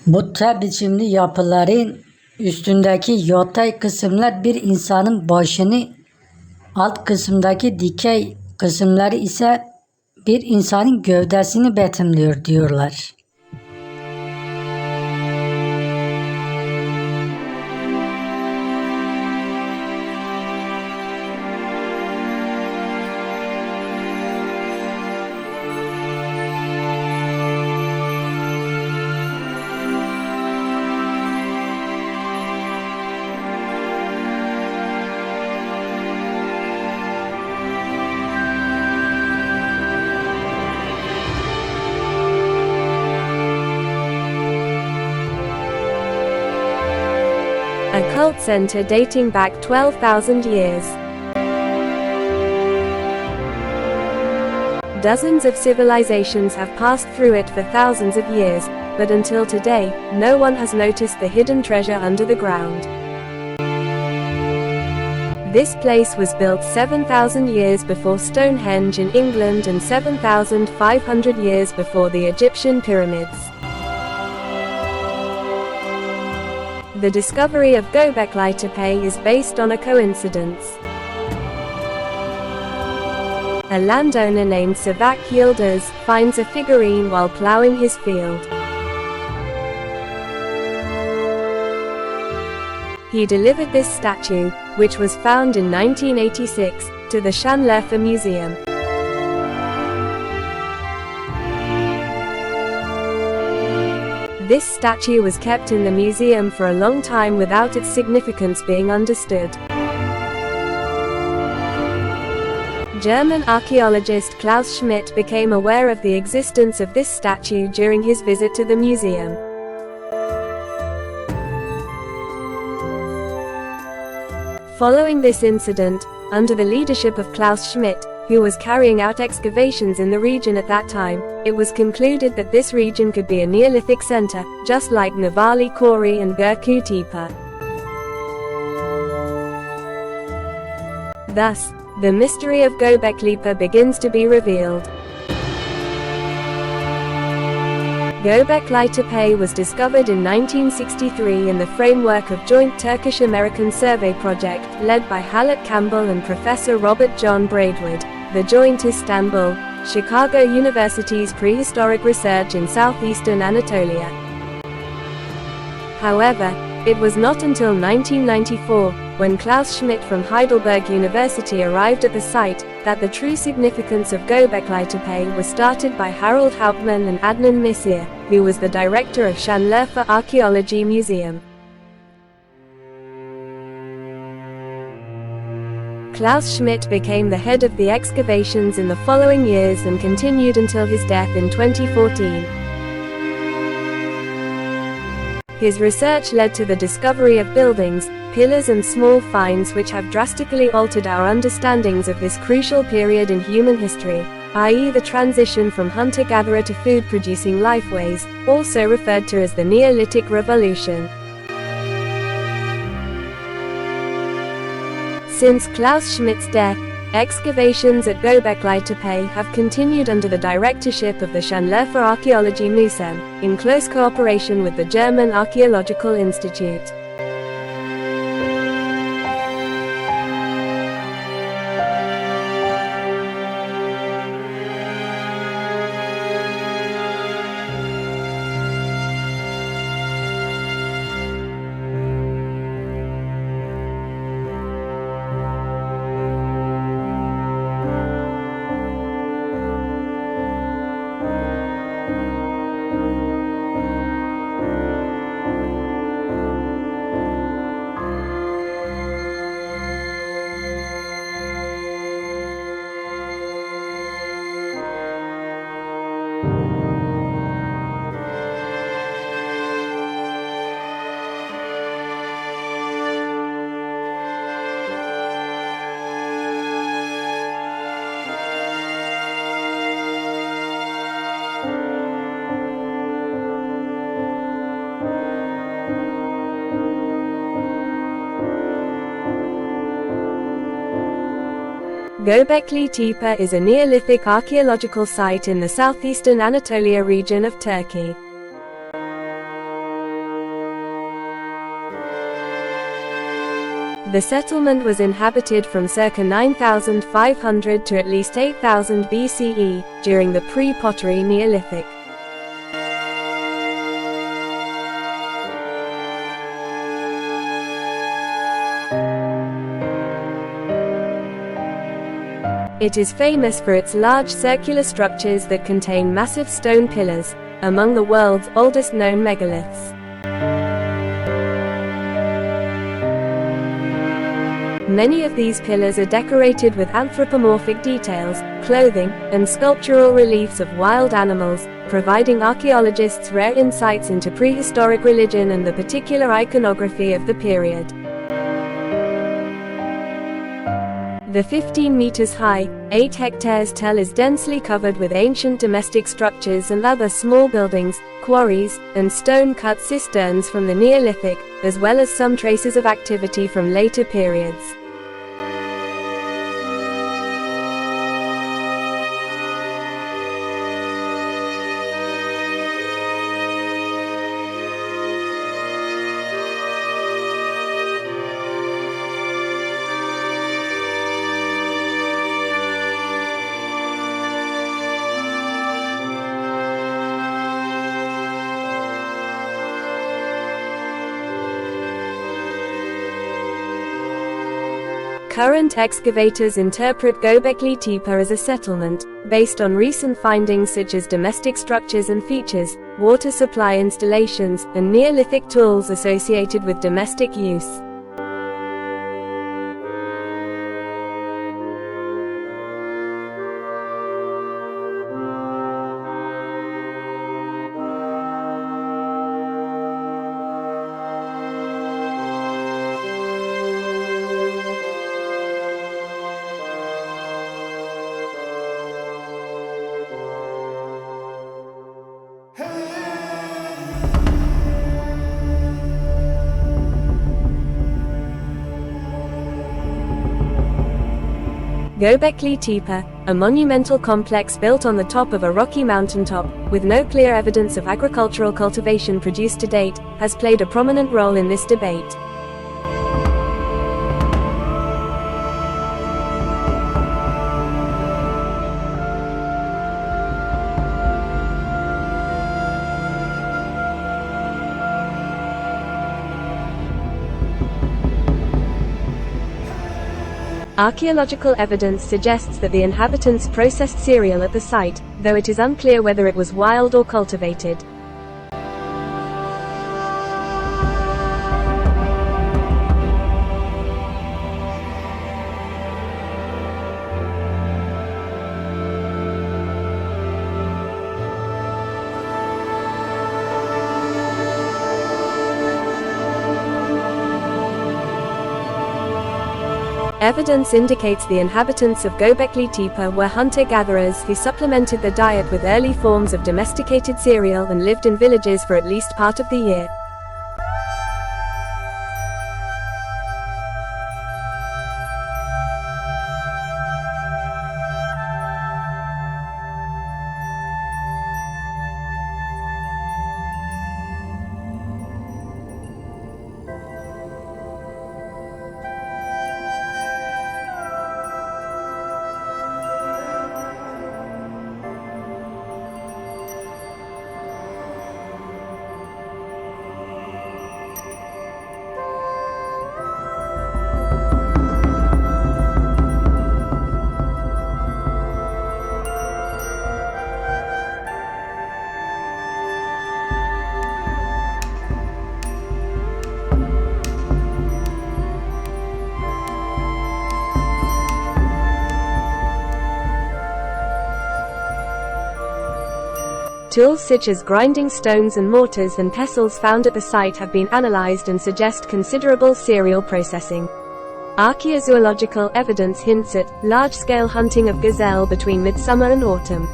Bu T biçimli yapıların üstündeki yatay kısımlar bir insanın başını, alt kısımdaki dikey kısımları ise bir insanın gövdesini betimliyor diyorlar. A cult center dating back 12,000 years. Dozens of civilizations have passed through it for thousands of years, but until today, no one has noticed the hidden treasure under the ground. This place was built 7,000 years before Stonehenge in England and 7,500 years before the Egyptian pyramids. The discovery of Gobeklitepe is based on a coincidence. A landowner named Savak Yildiz finds a figurine while plowing his field. He delivered this statue, which was found in 1986, to the Şanlıurfa Museum. This statue was kept in the museum for a long time without its significance being understood. German archaeologist Klaus Schmidt became aware of the existence of this statue during his visit to the museum. Following this incident, under the leadership of Klaus Schmidt, who was carrying out excavations in the region at that time, it was concluded that this region could be a Neolithic center, just like Navali Kori and Göbekli Tepe. Thus, the mystery of Gobeklitepe begins to be revealed. Gobeklitepe was discovered in 1963 in the framework of joint Turkish-American survey project led by Halit Campbell and Professor Robert John Braidwood. The joint Istanbul, Chicago University's prehistoric research in southeastern Anatolia. However, it was not until 1994, when Klaus Schmidt from Heidelberg University arrived at the site, that the true significance of Gobeklitepe was started by Harold Hauptmann and Adnan Misir, who was the director of Şanlıurfa Archaeology Museum. Klaus Schmidt became the head of the excavations in the following years and continued until his death in 2014. His research led to the discovery of buildings, pillars and small finds which have drastically altered our understandings of this crucial period in human history, i.e. the transition from hunter-gatherer to food-producing lifeways, also referred to as the Neolithic Revolution. Since Klaus Schmidt's death, excavations at Gobeklitepe have continued under the directorship of the Şanlıurfa Archaeology Museum, in close cooperation with the German Archaeological Institute. Göbekli Tepe is a Neolithic archaeological site in the southeastern Anatolia region of Turkey. The settlement was inhabited from circa 9500 to at least 8000 BCE, during the pre-pottery Neolithic. It is famous for its large circular structures that contain massive stone pillars, among the world's oldest known megaliths. Many of these pillars are decorated with anthropomorphic details, clothing, and sculptural reliefs of wild animals, providing archaeologists rare insights into prehistoric religion and the particular iconography of the period. The 15 meters high, 8 hectares tall is densely covered with ancient domestic structures and other small buildings, quarries, and stone-cut cisterns from the Neolithic, as well as some traces of activity from later periods. Current excavators interpret Göbekli Tepe as a settlement, based on recent findings such as domestic structures and features, water supply installations, and Neolithic tools associated with domestic use. Göbekli Tepe, a monumental complex built on the top of a rocky mountaintop, with no clear evidence of agricultural cultivation produced to date, has played a prominent role in this debate. Archaeological evidence suggests that the inhabitants processed cereal at the site, though it is unclear whether it was wild or cultivated. Evidence indicates the inhabitants of Göbekli Tepe were hunter-gatherers who supplemented their diet with early forms of domesticated cereal and lived in villages for at least part of the year. Tools such as grinding stones and mortars and pestles found at the site have been analyzed and suggest considerable cereal processing. Archaeozoological evidence hints at large-scale hunting of gazelle between midsummer and autumn.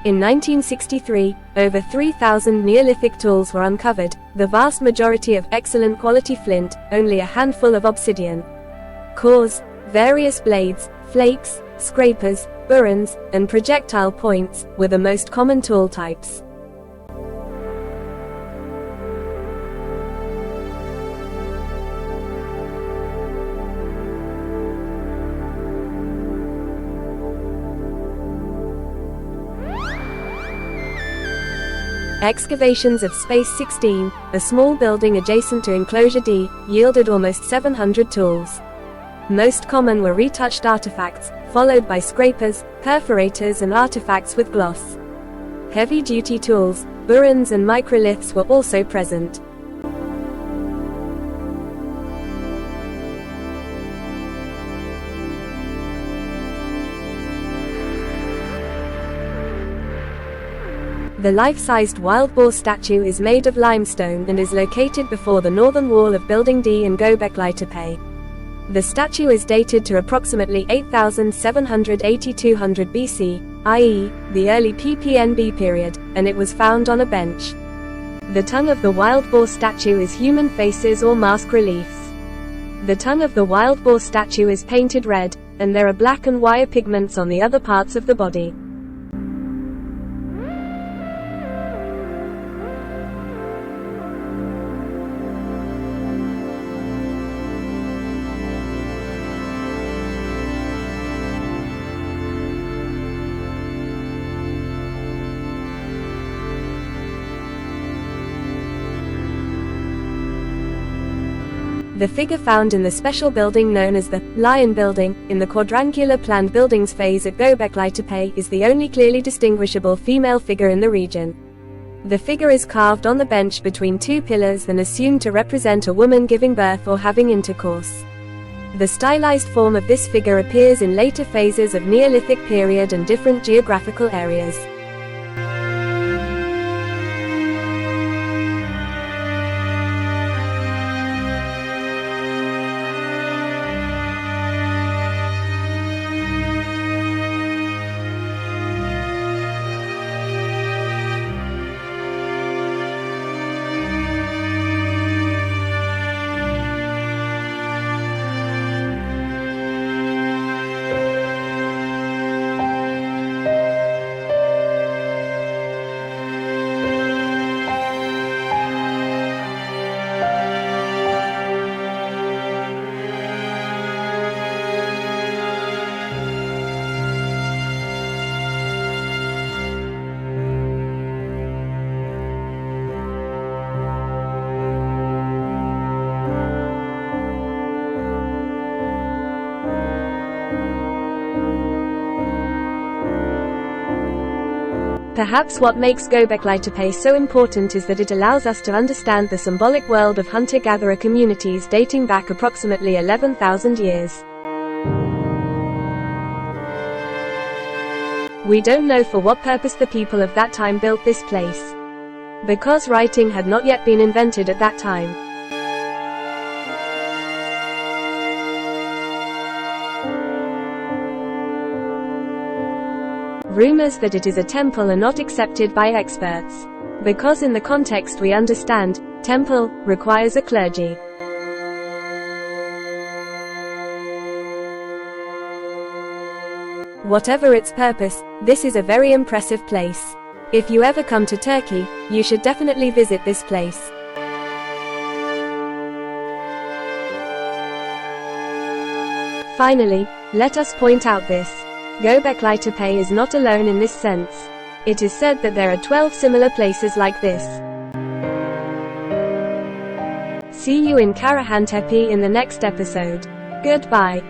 In 1963, over 3,000 Neolithic tools were uncovered, the vast majority of excellent quality flint, only a handful of obsidian. Cores, various blades, flakes, scrapers, burins, and projectile points were the most common tool types. Excavations of Space 16, a small building adjacent to Enclosure D, yielded almost 700 tools. Most common were retouched artifacts, followed by scrapers, perforators and artifacts with gloss. Heavy-duty tools, burins and microliths were also present. The life-sized wild boar statue is made of limestone and is located before the northern wall of Building D in Gobeklitepe. The statue is dated to approximately 8780–200 BC, i.e., the early PPNB period, and it was found on a bench. The tongue of the wild boar statue is human faces or mask reliefs. The tongue of the wild boar statue is painted red, and there are black and wire pigments on the other parts of the body. The figure found in the special building known as the Lion Building, in the quadrangular planned buildings phase at Gobeklitepe, is the only clearly distinguishable female figure in the region. The figure is carved on the bench between two pillars and assumed to represent a woman giving birth or having intercourse. The stylized form of this figure appears in later phases of Neolithic period and different geographical areas. Perhaps what makes Gobeklitepe so important is that it allows us to understand the symbolic world of hunter-gatherer communities dating back approximately 11,000 years. We don't know for what purpose the people of that time built this place, because writing had not yet been invented at that time. Rumors that it is a temple are not accepted by experts, because in the context we understand, temple requires a clergy. Whatever its purpose, this is a very impressive place. If you ever come to Turkey, you should definitely visit this place. Finally, let us point out this. Gobeklitepe is not alone in this sense. It is said that there are 12 similar places like this. See you in Karahantepe in the next episode. Goodbye.